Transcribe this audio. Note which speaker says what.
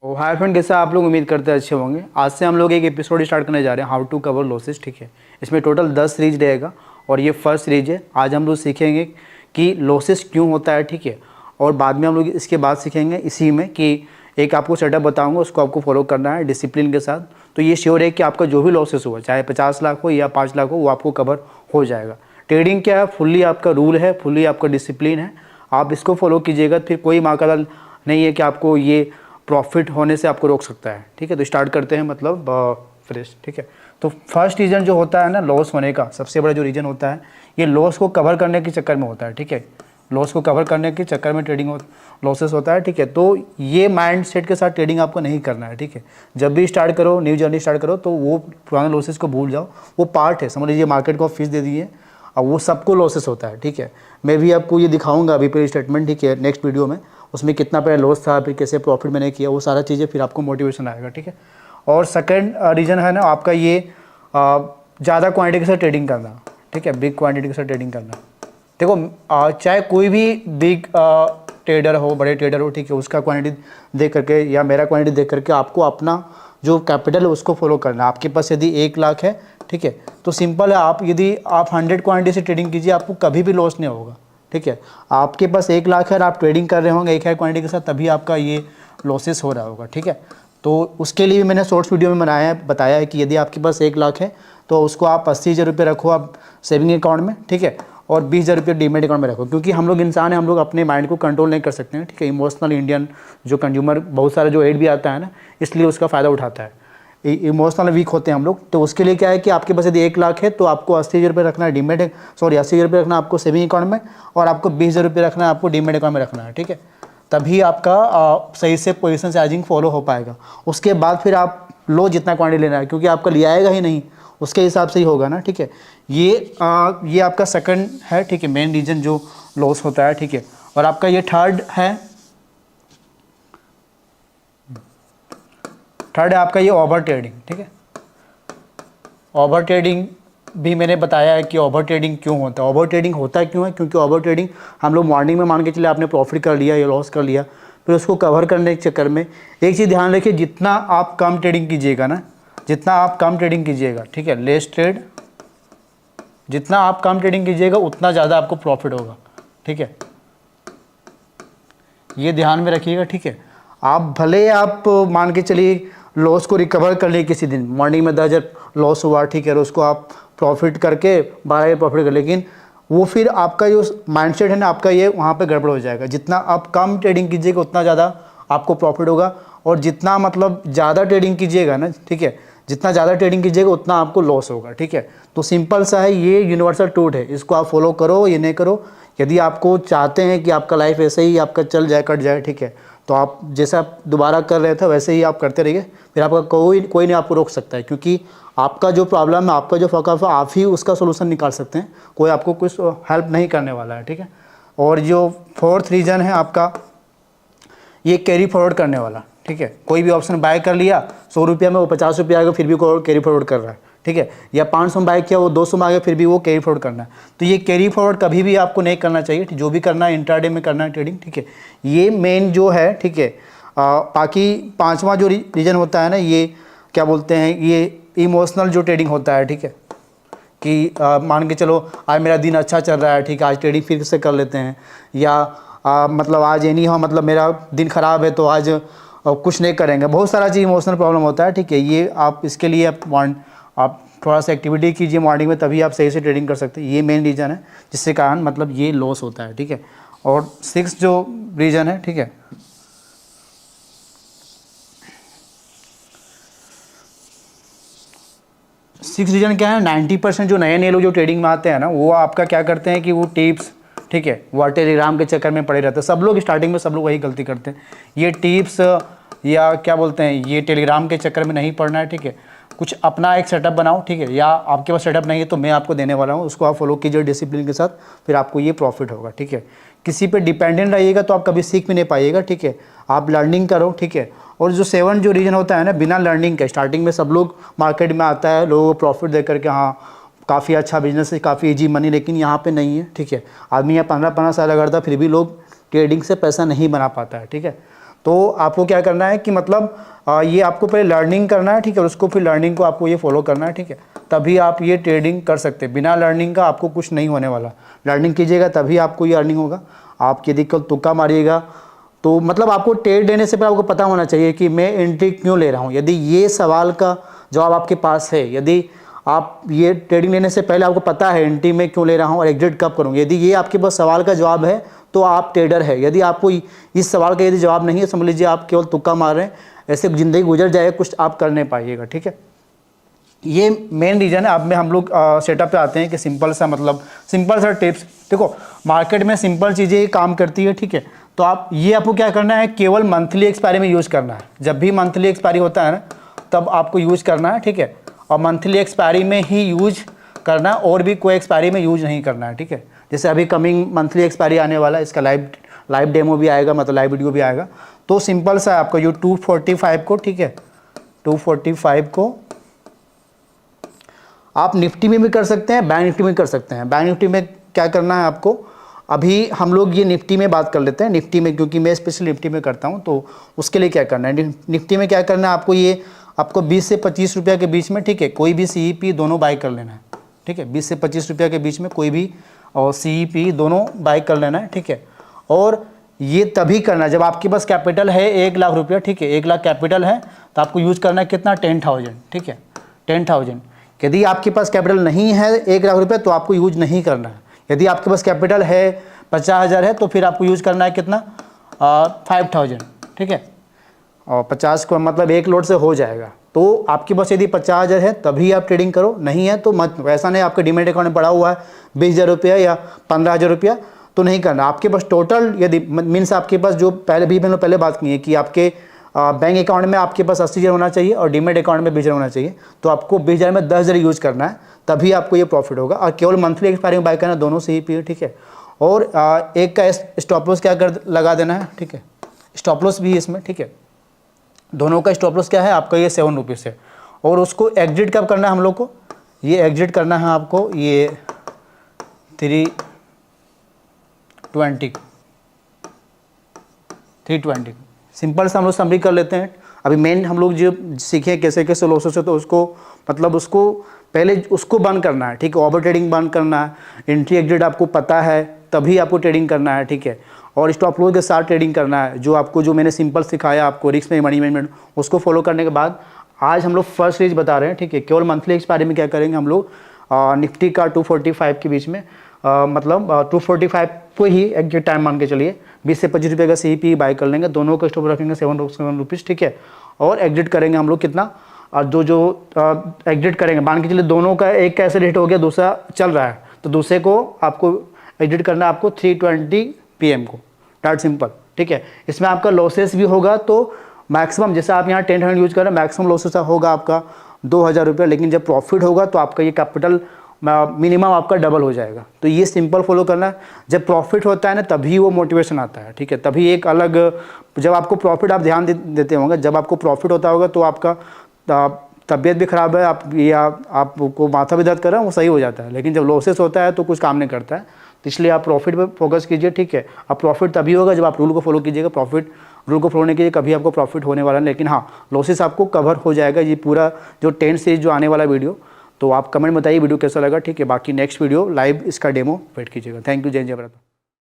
Speaker 1: ओ hi friend, कैसे आप लोग? उम्मीद करते हैं अच्छे होंगे। आज से हम लोग एक एपिसोड स्टार्ट करने जा रहे हैं, हाउ टू कवर लॉसेस। ठीक है, इसमें टोटल 10 सीरीज रहेगा और ये फर्स्ट सीरीज है। आज हम लोग सीखेंगे कि लॉसेस क्यों होता है। ठीक है, और बाद में हम लोग इसके बाद सीखेंगे इसी में कि एक आपको सेटअप बताऊंगा, उसको आपको फॉलो करना है डिसिप्लिन के साथ। तो ये श्योर है कि आपका जो भी लॉसेस हुआ, चाहे 50 लाख हो या 5 लाख हो, वो आपको कवर हो जाएगा। ट्रेडिंग क्या है? फुल्ली आपका रूल है, फुल्ली आपका डिसिप्लिन है। आप इसको फॉलो कीजिएगा, फिर कोई माकाल नहीं है कि आपको ये प्रॉफिट होने से आपको रोक सकता है। ठीक है, तो स्टार्ट करते हैं मतलब फ्रेश। ठीक है, तो फर्स्ट रीज़न जो होता है ना लॉस होने का, सबसे बड़ा जो रीज़न होता है, ये लॉस को कवर करने के चक्कर में होता है। ठीक है, लॉस को कवर करने के चक्कर में ट्रेडिंग लॉसेस होता है। ठीक है, तो ये माइंड सेट के साथ ट्रेडिंग आपको नहीं करना है। ठीक है, जब भी स्टार्ट करो, न्यू जर्नी स्टार्ट करो, तो वो पुराने लॉसेस को भूल जाओ। वो पार्ट है, समझ लीजिए मार्केट को फीस दे दिए, अब वो सबको लॉसेस होता है। ठीक है, मैं भी आपको ये दिखाऊंगा अभी पे स्टेटमेंट, ठीक है, नेक्स्ट वीडियो में, उसमें कितना पहले लॉस था, फिर कैसे प्रॉफिट मैंने किया, वो सारा चीज़ें, फिर आपको मोटिवेशन आएगा। ठीक है, और सेकंड रीज़न है ना आपका ये ज़्यादा क्वांटिटी के साथ ट्रेडिंग करना। ठीक है, बिग क्वांटिटी के साथ ट्रेडिंग करना। देखो चाहे कोई भी बिग ट्रेडर हो, बड़े ट्रेडर हो, ठीक है, उसका क्वांटिटी देख करके या मेरा क्वांटिटी देख करके आपको अपना जो कैपिटल है उसको फॉलो करना। आपके पास यदि 1 लाख है, ठीक है, तो सिंपल है, आप यदि आप 100 क्वांटिटी से ट्रेडिंग कीजिए, आपको कभी भी लॉस नहीं होगा। ठीक है, आपके पास 1 लाख है और आप ट्रेडिंग कर रहे होंगे 1 क्वांटिटी के साथ, तभी आपका ये लॉसेस हो रहा होगा। ठीक है, तो उसके लिए मैंने शॉर्ट्स वीडियो में बताया है कि यदि आपके पास 1 लाख है तो उसको आप 80,000 रुपये रखो आप सेविंग अकाउंट में। ठीक है, और 20,000 रुपये डीमेट अकाउंट में रखो, क्योंकि हम लोग इंसान हैं, हम लोग अपने माइंड को कंट्रोल नहीं कर सकते हैं। ठीक है, इमोशनल इंडियन जो कंज्यूमर बहुत सारा जो एड भी आता है ना, इसलिए उसका फ़ायदा उठाता है। इमोशनल वीक होते हैं हम लोग, तो उसके लिए क्या है कि आपके पास यदि 1 लाख है तो आपको 80,000 रुपये रखना है डीमेट, 80,000 रुपये रखना है आपको सेविंग अकाउंट में, और आपको 20,000 रुपये रखना है आपको डीमेट अकाउंट में रखना है। ठीक है, तभी आपका सही से पोजीशन चार्जिंग फॉलो हो पाएगा। उसके बाद फिर आप लो जितना क्वांटिटी लेना है, क्योंकि आपका लिया आएगा ही नहीं, उसके हिसाब से ही होगा ना। ठीक है, ये आपका सेकंड है। ठीक है, मेन रीज़न जो लॉस होता है। ठीक है, और आपका ये थर्ड है आपका ये ओवर ट्रेडिंग। ठीक है, ओवर ट्रेडिंग भी मैंने बताया है कि ओवर ट्रेडिंग क्यों होता है। ओवर ट्रेडिंग होता क्यों है? क्योंकि ओवर ट्रेडिंग हम लोग मॉर्निंग में मान के चले आपने प्रॉफिट कर लिया या लॉस कर लिया, फिर उसको कवर करने के चक्कर में एक चीज़ ध्यान रखिए, जितना आप कम ट्रेडिंग कीजिएगा ना, जितना आप कम ट्रेडिंग कीजिएगा, ठीक है, लेस ट्रेड, जितना आप कम ट्रेडिंग कीजिएगा उतना ज़्यादा आपको प्रॉफिट होगा। ठीक है, ये ध्यान में रखिएगा। ठीक है, आप भले आप मान के चलिए लॉस को रिकवर कर लिए, किसी दिन मॉर्निंग में 10,000 लॉस हुआ, ठीक है, और उसको आप प्रॉफिट करके 12,000 प्रॉफिट कर, लेकिन वो फिर आपका जो माइंडसेट है ना आपका, ये वहाँ पे गड़बड़ हो जाएगा। जितना आप कम ट्रेडिंग कीजिएगा उतना ज़्यादा आपको प्रॉफिट होगा, और जितना मतलब ज़्यादा ट्रेडिंग कीजिएगा ना, ठीक है, जितना ज़्यादा ट्रेडिंग कीजिएगा उतना आपको लॉस होगा। ठीक है, तो सिंपल सा है, ये यूनिवर्सल ट्रूथ है, इसको आप फॉलो करो, ये नहीं करो। यदि आपको चाहते हैं कि आपका लाइफ ऐसे ही आपका चल जाए, कट जाए, ठीक है, तो आप जैसा आप दोबारा कर रहे थे वैसे ही आप करते रहिए, फिर आपका कोई नहीं आपको रोक सकता है, क्योंकि आपका जो प्रॉब्लम है, आपका जो फकअप है, आप ही उसका सोल्यूशन निकाल सकते हैं, कोई आपको कुछ हेल्प नहीं करने वाला है। ठीक है, और जो फोर्थ रीज़न है आपका ये कैरी फॉरवर्ड करने वाला। ठीक है, कोई भी ऑप्शन बाय कर लिया 100 रुपये में, वो 50 रुपये आएगा फिर भी कैरी फॉरवर्ड कर रहा है। ठीक है, या 500 में बाय किया, वो 200 में आ गया फिर भी वो कैरी फॉरवर्ड करना है। तो ये कैरी फॉरवर्ड कभी भी आपको नहीं करना चाहिए। जो भी करना है इंट्राडे में करना है ट्रेडिंग। ठीक है, ये मेन जो है। ठीक है, बाकी पांचवा जो रीजन होता है ना, ये क्या बोलते हैं, ये इमोशनल जो ट्रेडिंग होता है। ठीक है, कि मान के चलो आज मेरा दिन अच्छा चल रहा है, ठीक है, आज ट्रेडिंग फिर से कर लेते हैं, या मतलब आज ये नहीं हो, मतलब मेरा दिन ख़राब है तो आज कुछ नहीं करेंगे। बहुत सारा चीज़ इमोशनल प्रॉब्लम होता है। ठीक है, ये आप इसके लिए आप थोड़ा सा एक्टिविटी कीजिए मॉर्निंग में, तभी आप सही से ट्रेडिंग कर सकते हैं। ये मेन रीज़न है जिससे कारण मतलब ये लॉस होता है। ठीक है, और 6 जो रीज़न है, ठीक है, सिक्स रीज़न क्या है, 90% जो नए लोग जो ट्रेडिंग में आते हैं ना, वो आपका क्या करते हैं कि वो टिप्स, ठीक है, वो टेलीग्राम के चक्कर में पड़े रहते हैं। सब लोग स्टार्टिंग में सब लोग वही गलती करते हैं, ये टिप्स या क्या बोलते हैं, ये टेलीग्राम के चक्कर में नहीं पड़ना है। ठीक है, कुछ अपना एक सेटअप बनाओ। ठीक है, या आपके पास सेटअप नहीं है तो मैं आपको देने वाला हूँ, उसको आप फॉलो कीजिए डिसिप्लिन के साथ, फिर आपको ये प्रॉफिट होगा। ठीक है, किसी पे डिपेंडेंट रहिएगा तो आप कभी सीख भी नहीं पाइएगा। ठीक है, आप लर्निंग करो। ठीक है, और जो 7 जो रीजन होता है ना, बिना लर्निंग के स्टार्टिंग में सब लोग मार्केट में आता है, लोगों को प्रॉफिट दे करके, हाँ काफ़ी अच्छा बिजनेस है, काफ़ी इजी मनी, लेकिन यहाँ पे नहीं है। ठीक है, आदमी यहाँ 15-15 साल करता फिर भी लोग ट्रेडिंग से पैसा नहीं बना पाता है। ठीक है, तो आपको क्या करना है कि मतलब ये आपको पहले लर्निंग करना है, ठीक है, और उसको फिर लर्निंग को आपको ये फॉलो करना है, ठीक है, तभी आप ये ट्रेडिंग कर सकते हैं। बिना लर्निंग का आपको कुछ नहीं होने वाला। लर्निंग कीजिएगा तभी आपको ये अर्निंग होगा। आप यदि कल तुक्का मारिएगा तो मतलब आपको ट्रेड लेने से पहले आपको पता होना चाहिए कि मैं एंट्री क्यों ले रहा हूँ। यदि ये सवाल का जवाब आपके पास है, यदि आप ये ट्रेडिंग लेने से पहले आपको पता है एंट्री में क्यों ले रहा हूँ और एग्जिट कब करूँगा, यदि ये आपके पास सवाल का जवाब है तो आप ट्रेडर है। यदि आपको इस सवाल का यदि जवाब नहीं है, समझ लीजिए आप केवल तुक्का मार रहे हैं, ऐसे ज़िंदगी गुजर जाएगा, कुछ आप कर नहीं पाइएगा, ठीक है। ये मेन रीज़न है। अब में हम लोग सेटअप पे आते हैं कि सिंपल सा मतलब सिंपल सा टिप्स। देखो मार्केट में सिंपल चीज़ें काम करती है, ठीक है। तो आपको क्या करना है, केवल मंथली एक्सपायरी में यूज़ करना है। जब भी मंथली एक्सपायरी होता है ना तब आपको यूज़ करना है, ठीक है, और मंथली एक्सपायरी में ही यूज करना है, और भी कोई एक्सपायरी में यूज नहीं करना है, ठीक है। जैसे अभी कमिंग मंथली एक्सपायरी आने वाला है, इसका लाइव डेमो भी आएगा, मतलब लाइव वीडियो भी आएगा। तो सिंपल सा आपका जो 245 को, ठीक है, 245 को आप निफ्टी में भी कर सकते हैं, बैंक निफ्टी में कर सकते हैं। बैंक निफ्टी में क्या करना है आपको, अभी हम लोग ये निफ्टी में बात कर लेते हैं। निफ्टी में क्योंकि मैं स्पेशल निफ्टी में करता हूँ, तो उसके लिए क्या करना है, निफ्टी में क्या करना है आपको 20 से 25 रुपये के बीच में, ठीक है, कोई भी CEP दोनों बाई कर लेना है, ठीक है। 20 से 25 रुपये के बीच में कोई भी और CEP दोनों बाई कर लेना है, ठीक है। और ये तभी करना है जब आपके पास कैपिटल है 1 लाख रुपया, ठीक है, 1 लाख कैपिटल है तो आपको यूज़ करना है कितना, 10,000, ठीक है, 10,000। यदि आपके पास कैपिटल नहीं है 1 लाख रुपये तो आपको यूज नहीं करना है। यदि आपके पास कैपिटल है 50,000 है तो फिर आपको यूज़ करना है कितना, 5,000, ठीक है, और 50 को मतलब 1 लोड से हो जाएगा। तो आपके पास यदि 50,000 है तभी आप ट्रेडिंग करो, नहीं है तो मत। वैसा नहीं आपके डीमेट अकाउंट में पड़ा हुआ है 20,000 रुपया या 15,000 रुपया तो नहीं करना। आपके पास टोटल यदि मीन्स आपके पास जो मैंने पहले बात की है कि आपके बैंक अकाउंट में आपके पास 80,000 होना चाहिए और डीमेट अकाउंट में 20,000 होना चाहिए। तो आपको 20,000 में 10,000 यूज़ करना है, तभी आपको ये प्रॉफिट होगा। और केवल मंथली एक्सपायरी में बाय करना, दोनों से ही पी, ठीक है। और एक का स्टॉप लॉस क्या कर लगा देना है, ठीक है, स्टॉप लॉस भी इसमें, ठीक है। दोनों का स्टॉप लॉस क्या है आपका, ये 7 रुपीज़ है। और उसको एग्जिट कब करना है हम लोग को, ये एग्जिट करना है आपको ये 320 सिंपल से हम लोग समरी कर लेते हैं। अभी मेन हम लोग जो सीखे कैसे कैसे लॉसेस है, तो उसको पहले उसको बंद करना है, ठीक है। ओवर ट्रेडिंग बंद करना है, एंट्री एग्जिट आपको पता है तभी आपको ट्रेडिंग करना है, ठीक है। और स्टॉप लॉस के साथ ट्रेडिंग करना है, जो मैंने सिंपल सिखाया आपको रिस्क में मनी मैनेजमेंट, उसको फॉलो करने के बाद आज हम लोग फर्स्ट रेंज बता रहे हैं, ठीक है। केवल मंथली एक्सपायरी में क्या करेंगे हम लोग, निफ्टी का 245 के बीच में मतलब 245 को ही एग्जिट टाइम मान के चलिए, 20 से 25 रुपये का CEP बाय कर लेंगे, दोनों का स्टॉप रखेंगे 7 रुपीज़, ठीक है। और एग्जिट करेंगे हम लोग कितना, और जो एग्जिट करेंगे मान के चलिए दोनों का एक का ऐसे रेट हो गया, दूसरा चल रहा है, तो दूसरे को आपको एग्जिट करना है आपको 3:20 PM को, डैट सिंपल, ठीक है। इसमें आपका लॉसेस भी होगा तो मैक्सिमम, जैसे आप यहाँ 10,000 यूज कर रहे हैं, मैक्सिमम लॉसेस होगा आपका 2,000 रुपये, लेकिन जब प्रॉफिट होगा तो आपका ये कैपिटल मिनिमम आपका डबल हो जाएगा। तो ये सिंपल फॉलो करना है। जब प्रॉफिट होता है ना तभी वो मोटिवेशन आता है, ठीक है, तभी एक अलग, जब आपको प्रॉफिट आप ध्यान देते होंगे, जब आपको प्रॉफिट होता होगा तो आपका तबीयत भी ख़राब है, आपको माथा भी दर्द कर रहा है, वो सही हो जाता है। लेकिन जब लॉसेस होता है तो कुछ काम नहीं करता है, तो इसलिए आप प्रॉफिट पर फोकस कीजिए, ठीक है। अब प्रॉफिट तभी होगा जब आप रूल को फॉलो कीजिएगा। रूल को फॉलो नहीं कीजिए कभी आपको प्रॉफिट होने वाला नहीं, लेकिन हाँ लॉसेस आपको कवर हो जाएगा। ये पूरा जो 10 सीरीज जो आने वाला वीडियो, तो आप कमेंट में बताइए वीडियो कैसा लगा, ठीक है। बाकी नेक्स्ट वीडियो लाइव इसका डेमो वेट कीजिएगा। थैंक यू, जय जय भारत।